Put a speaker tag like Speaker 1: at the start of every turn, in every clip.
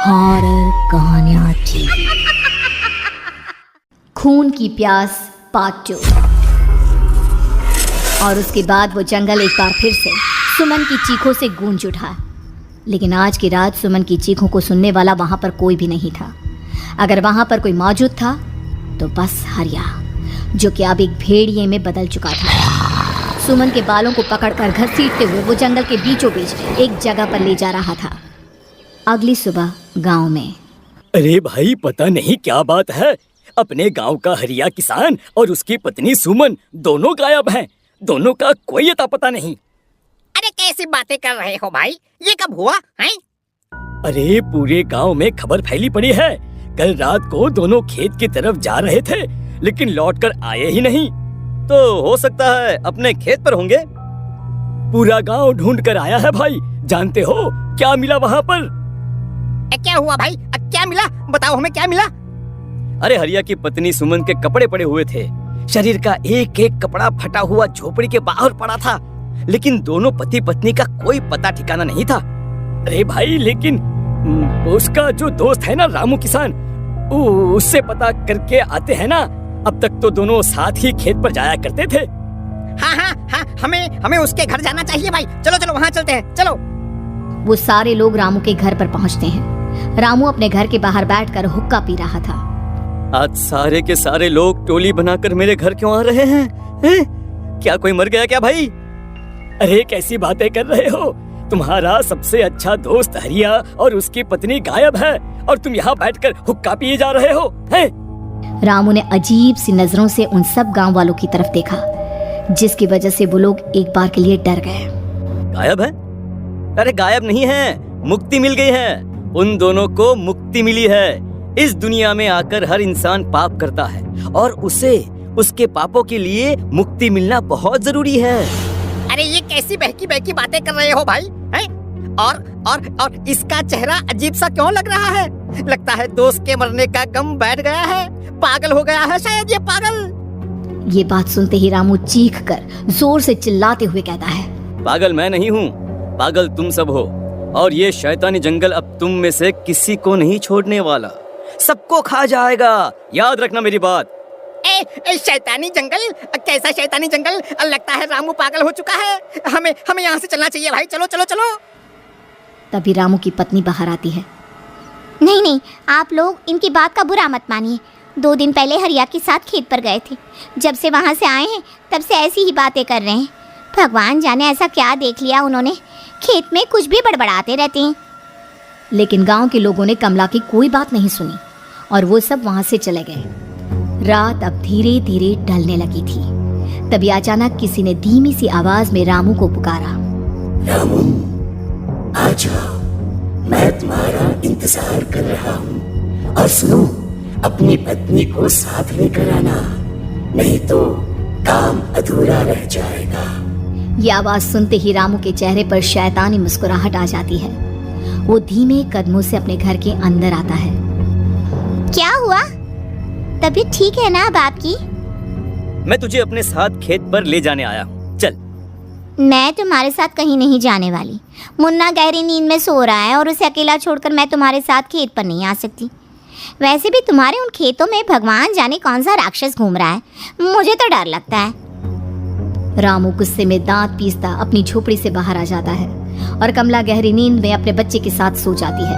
Speaker 1: Horror कहानियाँ TV. खून की प्यास पार्ट 2। और उसके बाद वो जंगल एक बार फिर से सुमन की चीखों से गूंज उठा। लेकिन आज की रात सुमन की चीखों को सुनने वाला वहां पर कोई भी नहीं था। अगर वहां पर कोई मौजूद था तो बस हरिया, जो कि अब एक भेड़िए में बदल चुका था। सुमन के बालों को पकड़कर घसीटते हुए वो जंगल के बीचों बीच एक जगह पर ले जा रहा था। अगली सुबह गांव में।
Speaker 2: अरे भाई, पता नहीं क्या बात है, अपने गांव का हरिया किसान और उसकी पत्नी सुमन दोनों गायब हैं। दोनों का कोई अता पता नहीं।
Speaker 3: अरे कैसी बातें कर रहे हो भाई, ये कब हुआ है?
Speaker 2: अरे पूरे गांव में खबर फैली पड़ी है। कल रात को दोनों खेत की तरफ जा रहे थे, लेकिन लौटकर आए ही नहीं।
Speaker 4: तो हो सकता है अपने खेत पर होंगे।
Speaker 2: पूरा गांव ढूंढ कर आया है भाई। जानते हो क्या मिला वहाँ पर?
Speaker 3: क्या हुआ भाई? क्या मिला? बताओ हमें, क्या मिला?
Speaker 4: अरे हरिया की पत्नी सुमन के कपड़े पड़े हुए थे। शरीर का एक एक कपड़ा फटा हुआ झोपड़ी के बाहर पड़ा था, लेकिन दोनों पति पत्नी का कोई पता ठिकाना नहीं था।
Speaker 2: अरे भाई, लेकिन उसका जो दोस्त है ना रामू किसान, उससे पता करके आते हैं ना। अब तक तो दोनों साथ ही खेत पर जाया करते थे।
Speaker 3: हाँ, हमें उसके घर जाना चाहिए भाई। चलो चलो वहाँ चलते हैं, चलो।
Speaker 1: वो सारे लोग रामू के घर पर पहुंचते हैं। रामू अपने घर के बाहर बैठकर हुक्का पी रहा था।
Speaker 4: आज सारे के सारे लोग टोली बनाकर मेरे घर क्यों आ रहे हैं? क्या कोई मर गया क्या भाई?
Speaker 2: अरे कैसी बातें कर रहे हो? तुम्हारा सबसे अच्छा दोस्त हरिया और उसकी पत्नी गायब है और तुम यहाँ बैठकर हुक्का पिए जा रहे हो हैं?
Speaker 1: रामू ने अजीब सी नजरों से उन सब गांव वालों की तरफ देखा, जिसकी वजह से वो लोग एक बार के लिए डर गए।
Speaker 4: गायब है? अरे गायब नहीं है, मुक्ति मिल गई है। उन दोनों को मुक्ति मिली है। इस दुनिया में आकर हर इंसान पाप करता है और उसे उसके पापों के लिए मुक्ति मिलना बहुत जरूरी है।
Speaker 3: अरे ये कैसी बहकी बहकी बातें कर रहे हो भाई, हैं? और इसका चेहरा अजीब सा क्यों लग रहा है? लगता है दोस्त के मरने का गम बैठ गया है। पागल हो गया है शायद ये पागल।
Speaker 1: ये बात सुनते ही रामू चीख कर जोर से चिल्लाते हुए कहता है,
Speaker 4: पागल मैं नहीं हूँ, पागल तुम सब हो। और ये शैतानी जंगल अब तुम में से किसी को नहीं छोड़ने वाला, सबको खा जाएगा। याद रखना मेरी बात।
Speaker 3: शैतानी जंगल? कैसा शैतानी जंगल? लगता है रामू पागल हो चुका है। हमें यहाँ से चलना चाहिए भाई। चलो चलो चलो।
Speaker 1: तभी रामू की पत्नी बाहर आती है।
Speaker 5: नहीं, आप लोग इनकी बात का बुरा मत मानिए। 2 दिन पहले हरिया के साथ खेत पर गए थे। जब से वहाँ से आए हैं तब से ऐसी ही बातें कर रहे हैं। भगवान जाने ऐसा क्या देख लिया उन्होंने, खेत में कुछ भी बड़बड़ाते रहते हैं।
Speaker 1: लेकिन गांव के लोगों ने कमला की कोई बात नहीं सुनी और वो सब वहां से चले गए। रात अब धीरे धीरे ढलने लगी थी। तभी अचानक किसी ने धीमी सी आवाज में रामू को पुकारा।
Speaker 6: रामू, आ जाओ, मैं तुम्हारा इंतजार कर रहा हूँ। और सुनो, अपनी पत्नी को साथ लेकर आना, नहीं तो काम अधूरा रह जाएगा।
Speaker 1: ये आवाज सुनते ही रामू के चेहरे पर शैतानी मुस्कुराहट आ जाती है। वो धीमे कदमों से अपने घर के अंदर आता है।
Speaker 5: क्या हुआ? तबीयत ठीक है ना अब आपकी?
Speaker 4: मैं तुझे अपने साथ खेत पर ले जाने आया हूँ, चल।
Speaker 5: मैं तुम्हारे साथ कहीं नहीं जाने वाली। मुन्ना गहरी नींद में सो रहा है और उसे अकेला छोड़कर मैं तुम्हारे साथ खेत पर नहीं आ सकती। वैसे भी तुम्हारे उन खेतों में भगवान जाने कौन सा राक्षस घूम रहा है, मुझे तो डर लगता है।
Speaker 1: रामू गुस्से में दांत पीसता अपनी झोपड़ी से बाहर आ जाता है और कमला गहरी नींद में अपने बच्चे के साथ सो जाती है।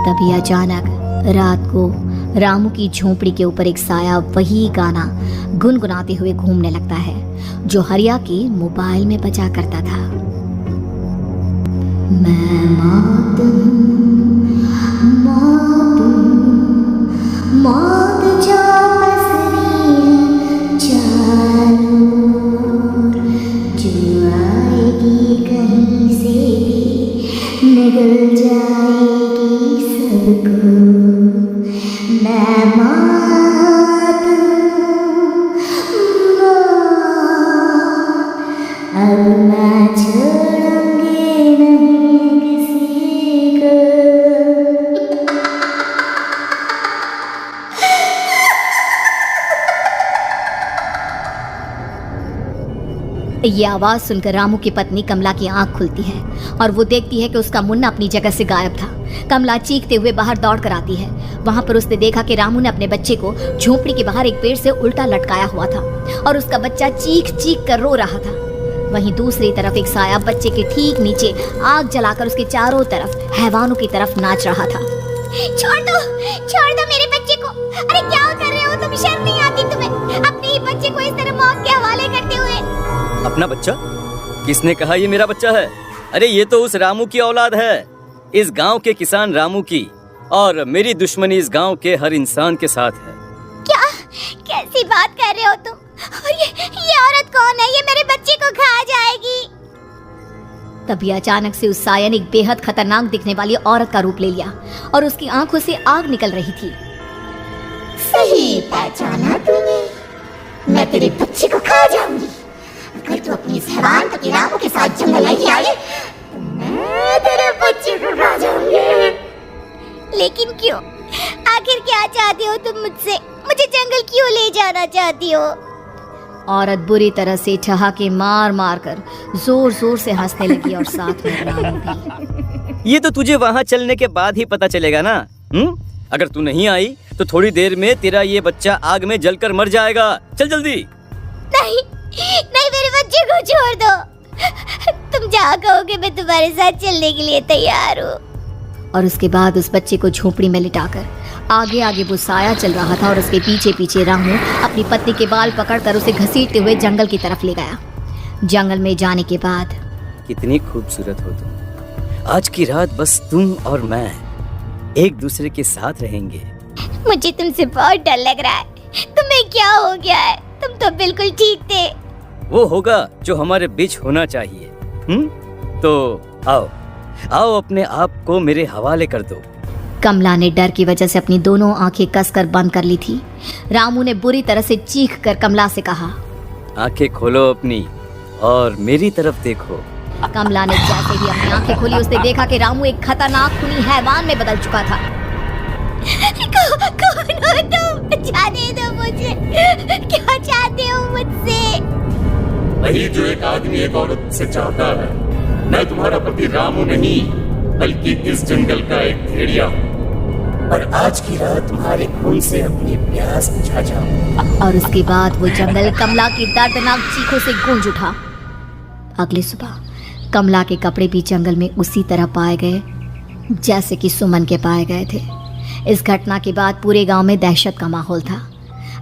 Speaker 1: तभी अचानक रात को रामू की झोपड़ी के ऊपर एक साया वही गाना गुनगुनाते हुए घूमने लगता है जो हरिया के मोबाइल में बजा करता था। मैं मौत जो बसरी है चारों, जो आएगी कहीं से भी निगल जाएगी सबको। मैं मौत अब मैं छोड़ूंगी नहीं किसी को। ये आवाज सुनकर रामू की पत्नी कमला की आंख खुलती है और वो देखती है कि उसका मुन्ना अपनी जगह से गायब था। कमला चीखते हुए बाहर दौड़ कर आती है। वहां पर उसने देखा कि रामू ने अपने बच्चे को झोपड़ी के बाहर एक पेड़ से उल्टा लटकाया हुआ था और उसका बच्चा चीख चीख कर रो रहा था। वहीं दूसरी तरफ एक साया बच्चे के ठीक नीचे आग जलाकर उसके चारों तरफ हैवानों की तरफ नाच रहा था।
Speaker 5: छोड़ दो मेरे बच्चे को। अरे क्या कर रहे हो तुम? शर्म नहीं आती तुम्हें अपने ही बच्चे को इस तरह मौत के हवाले करते हुए?
Speaker 4: अपना बच्चा? किसने कहा ये मेरा बच्चा है? अरे ये तो उस रामू की औलाद है, इस गांव के किसान रामू की, और मेरी दुश्मनी इस गांव के हर इंसान के साथ है।
Speaker 5: क्या? कैसी बात कर रहे हो तुम? और ये औरत कौन है? ये मेरे बच्चे को खा जाएगी।
Speaker 1: तभी अचानक से उस साया ने एक बेहद खतरनाक दिखने वाली औरत का रूप ले लिया और उसकी आंखों से आग निकल रही थी।
Speaker 6: सही पहचाना तूने, मैं तेरे बच्चे को खा जाऊंगी। अगर तू अपनी इस हैवान पति रामू के साथ जंगल नहीं आई, मैं तेरे बच्चे को खा जाऊंगी।
Speaker 5: लेकिन क्यों? आखिर क्या चाहती हो तुम मुझसे? मुझे जंगल क्यों ले जाना चाहती हो?
Speaker 1: औरत बुरी तरह से ठहाके मार मार कर जोर जोर से हंसने लगी और साथ में रामू भी।
Speaker 4: ये तो तुझे वहाँ चलने के बाद ही पता चलेगा ना। अगर तू नहीं आई तो थोड़ी देर में तेरा ये बच्चा आग में जलकर मर जाएगा। चल जल्दी।
Speaker 5: नहीं, मेरे बच्चे को छोड़ दो। तुम जहाँ कहोगे मैं तुम्हारे साथ चलने के लिए तैयार हूँ।
Speaker 1: और उसके बाद उस बच्चे को झोपड़ी में लिटाकर आगे आगे वो साया चल रहा था और उसके पीछे पीछे रामू अपनी पत्नी के बाल पकड़कर उसे घसीटते हुए जंगल की तरफ ले गया। जंगल में जाने के बाद,
Speaker 4: कितनी खूबसूरत हो तुम। आज की रात बस तुम और मैं एक दूसरे के साथ रहेंगे।
Speaker 5: मुझे तुमसे बहुत डर लग रहा है। तुम्हें क्या हो गया है? तुम तो बिल्कुल ठीक थे।
Speaker 4: वो होगा जो हमारे बीच होना चाहिए। तो आओ अपने आप को मेरे हवाले कर दो।
Speaker 1: कमला ने डर की वजह से अपनी दोनों आंखें कसकर बंद कर ली थी। रामू ने बुरी तरह से चीख कर कमला से कहा,
Speaker 4: आंखें खोलो अपनी और मेरी तरफ देखो।
Speaker 1: कमला ने जैसे ही अपनी आंखें खोली उसने देखा कि रामू एक खतरनाक खूनी हैवान में बदल चुका था।
Speaker 5: कौन हो तुम? जाने दो मुझे। क्या चाहते हो मुझसे?
Speaker 6: वही जो एक आदमी एक औरत से चाहता है। मैं तुम्हारा पति रामू नहीं, बल्कि इस जंगल का एक भेड़िया हूँ, और आज की रात तुम्हारे खून से अपनी प्यास बुझा जाऊं।
Speaker 1: और उसके बाद वो जंगल कमला की दर्दनाक चीखों से गूंज उठा। अगली सुबह कमला के कपड़े भी जंगल में उसी तरह पाए गए जैसे कि सुमन के पाए गए थे। इस घटना के बाद पूरे गांव में दहशत का माहौल था।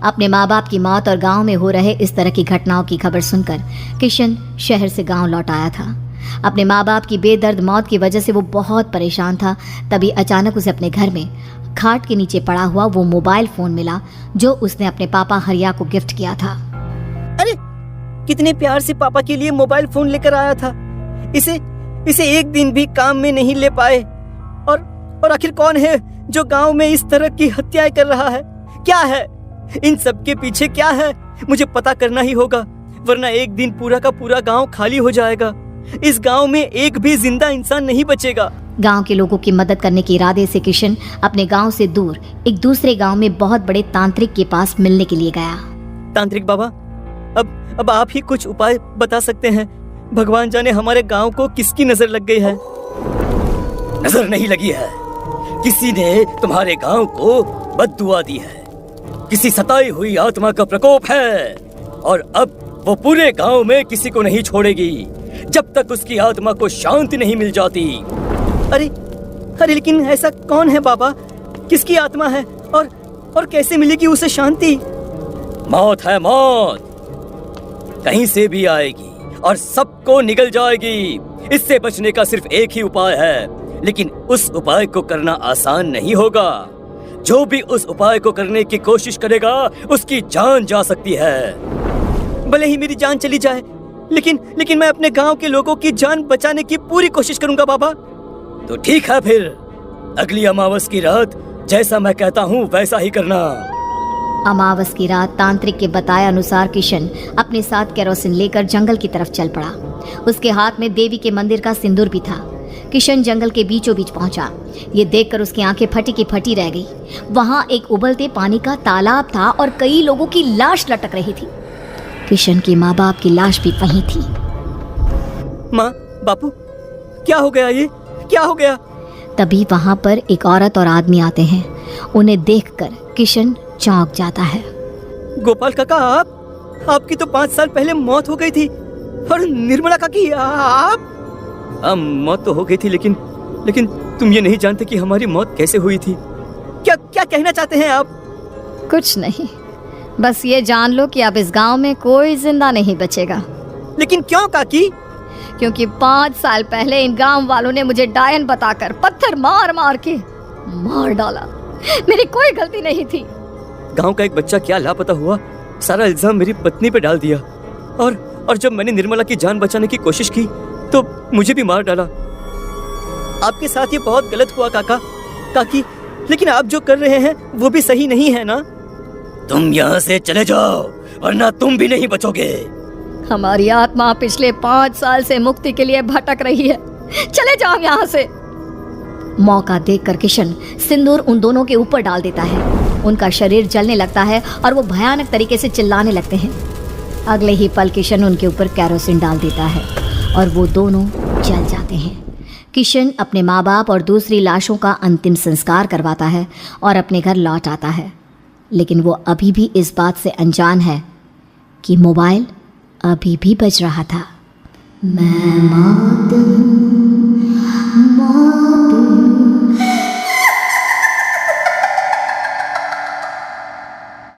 Speaker 1: अपने माँ बाप की मौत और गांव में हो रहे इस तरह की घटनाओं की खबर सुनकर किशन शहर से गांव लौट आया था। अपने माँ बाप की बेदर्द मौत की वजह से वो बहुत परेशान था। तभी अचानक उसे अपने घर में खाट के नीचे पड़ा हुआ वो मोबाइल फोन मिला जो उसने अपने पापा हरिया को गिफ्ट किया था।
Speaker 4: अरे कितने प्यार से पापा के लिए मोबाइल फोन लेकर आया था, इसे एक दिन भी काम में नहीं ले पाए। और आखिर कौन है जो गांव में इस तरह की हत्याएं कर रहा है? क्या है इन सब के पीछे? क्या है? मुझे पता करना ही होगा, वरना एक दिन पूरा का पूरा गांव खाली हो जाएगा। इस गांव में एक भी जिंदा इंसान नहीं बचेगा।
Speaker 1: गांव के लोगों की मदद करने के इरादे से किशन अपने गांव से दूर एक दूसरे गांव में बहुत बड़े तांत्रिक के पास मिलने के लिए गया।
Speaker 4: तांत्रिक बाबा, अब आप ही कुछ उपाय बता सकते हैं। भगवान जाने हमारे गांव को किसकी नजर लग गई है।
Speaker 2: नजर नहीं लगी है, किसी ने तुम्हारे गांव को बद्दुआ दी है। किसी सताई हुई आत्मा का प्रकोप है और अब वो पूरे गांव में किसी को नहीं छोड़ेगी जब तक उसकी आत्मा को शांति नहीं मिल जाती।
Speaker 4: अरे लेकिन ऐसा कौन है बाबा? किसकी आत्मा है और कैसे मिलेगी उसे शांति?
Speaker 2: मौत है, मौत कहीं से भी आएगी और सबको निगल जाएगी। इससे बचने का सिर्फ एक ही उपाय है, लेकिन उस उपाय को करना आसान नहीं होगा। जो भी उस उपाय को करने की कोशिश करेगा उसकी जान जा सकती है।
Speaker 4: भले ही मेरी जान चली जाए, लेकिन मैं अपने गांव के लोगों की जान बचाने की पूरी कोशिश करूंगा बाबा।
Speaker 2: तो ठीक है, फिर अगली अमावस की रात जैसा मैं कहता हूँ वैसा ही करना।
Speaker 1: अमावस की रात तांत्रिक के बताए अनुसार किशन अपने साथ केरोसिन लेकर जंगल की तरफ चल पड़ा। उसके हाथ में देवी के मंदिर का सिंदूर भी था। किशन जंगल के बीचों बीच पहुंचा। ये देखकर उसकी आंखें फटी की फटी रह गई। वहां एक उबलते पानी का तालाब था और कई लोगों की लाश लटक रही थी। किशन के माँ बाप की लाश भी वहीं थी।
Speaker 2: माँ, बापू, क्या हो गया? ये क्या हो गया?
Speaker 1: तभी वहां पर एक औरत और आदमी आते हैं। उन्हें देखकर किशन चौंक जाता है।
Speaker 2: गोपाल काका, आपकी तो 5 साल पहले मौत हो गई थी। और निर्मला काकी, आप? मौत तो हो गई थी, लेकिन तुम ये नहीं जानते कि हमारी मौत कैसे हुई थी। क्या क्या कहना चाहते हैं आप?
Speaker 1: कुछ नहीं, बस ये जान लो कि अब इस गांव में कोई जिंदा नहीं बचेगा।
Speaker 2: लेकिन क्यों काकी?
Speaker 1: क्योंकि 5 साल पहले इन गांव वालों ने मुझे डायन बताकर पत्थर मार मार के मार डाला। मेरी कोई गलती नहीं थी।
Speaker 2: गांव का एक बच्चा क्या लापता हुआ, सारा इल्जाम मेरी पत्नी पे डाल दिया। और जब मैंने निर्मला की जान बचाने की कोशिश की तो मुझे भी मार डाला। आपके साथ ये बहुत गलत हुआ काकी, लेकिन आप जो कर रहे हैं वो भी सही नहीं है ना? तुम यहाँ से चले जाओ वरना तुम भी नहीं बचोगे।
Speaker 1: हमारी आत्मा पिछले 5 साल से मुक्ति के लिए भटक रही है। चले जाओ यहाँ से। मौका देखकर किशन सिंदूर उन दोनों के ऊपर डाल देता है। उनका शरीर जलने लगता है और वो भयानक तरीके से चिल्लाने लगते हैं। अगले ही पल किशन उनके ऊपर कैरोसिन डाल देता है और वो दोनों जल जाते हैं। किशन अपने माँ बाप और दूसरी लाशों का अंतिम संस्कार करवाता है और अपने घर लौट आता है, लेकिन वो अभी भी इस बात से अनजान है कि मोबाइल अभी भी बज रहा था। मैं मौत हूँ,